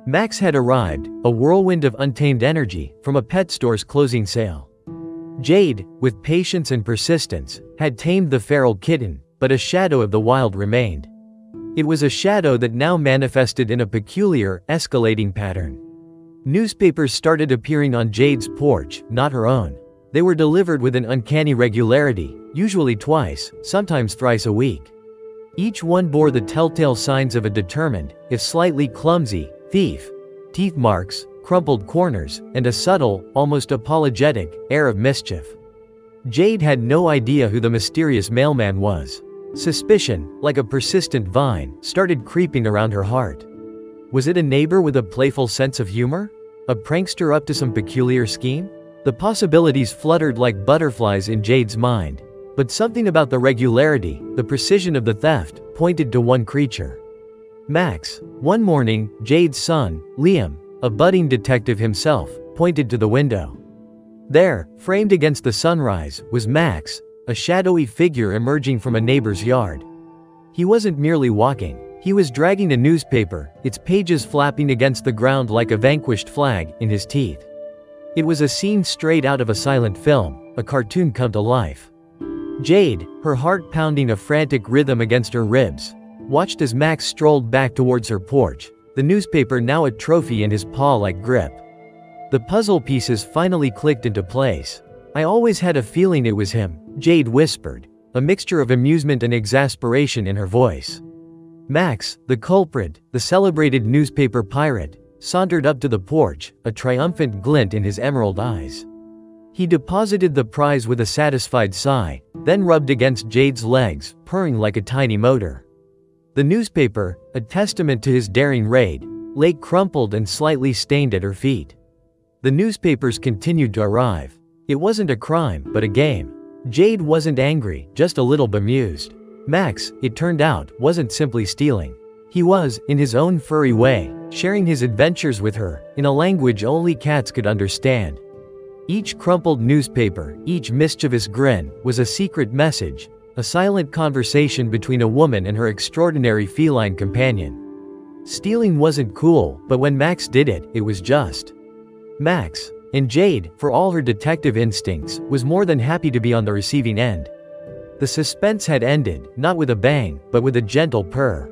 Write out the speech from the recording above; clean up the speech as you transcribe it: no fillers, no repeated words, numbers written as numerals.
Max had arrived, a whirlwind of untamed energy, from a pet store's closing sale. Jade, with patience and persistence, had tamed the feral kitten, but a shadow of the wild remained. It was a shadow that now manifested in a peculiar, escalating pattern. Newspapers started appearing on Jade's porch, not her own. They were delivered with an uncanny regularity, usually twice, sometimes thrice a week. Each one bore the telltale signs of a determined, if slightly clumsy, thief: teeth marks, crumpled corners, and a subtle, almost apologetic, air of mischief. Jade had no idea who the mysterious mailman was. Suspicion, like a persistent vine, started creeping around her heart. Was it a neighbor with a playful sense of humor? A prankster up to some peculiar scheme? The possibilities fluttered like butterflies in Jade's mind. But something about the regularity, the precision of the theft, pointed to one creature. Max. One morning, Jade's son, Liam, a budding detective himself, pointed to the window. There, framed against the sunrise, was Max, a shadowy figure emerging from a neighbor's yard. He wasn't merely walking. He was dragging a newspaper, its pages flapping against the ground like a vanquished flag, in his teeth. It was a scene straight out of a silent film, a cartoon come to life. Jade, her heart pounding a frantic rhythm against her ribs, watched as Max strolled back towards her porch, the newspaper now a trophy in his paw-like grip. The puzzle pieces finally clicked into place. "I always had a feeling it was him," Jade whispered, a mixture of amusement and exasperation in her voice. Max, the culprit, the celebrated newspaper pirate, sauntered up to the porch, a triumphant glint in his emerald eyes. He deposited the prize with a satisfied sigh, then rubbed against Jade's legs, purring like a tiny motor. The newspaper, a testament to his daring raid, lay crumpled and slightly stained at her feet. The newspapers continued to arrive. It wasn't a crime, but a game. Jade wasn't angry, just a little bemused. Max, it turned out, wasn't simply stealing. He was, in his own furry way, sharing his adventures with her, in a language only cats could understand. Each crumpled newspaper, each mischievous grin, was a secret message, a silent conversation between a woman and her extraordinary feline companion. Stealing wasn't cool, but when Max did it, it was just. Max. And Jade, for all her detective instincts, was more than happy to be on the receiving end. The suspense had ended, not with a bang, but with a gentle purr.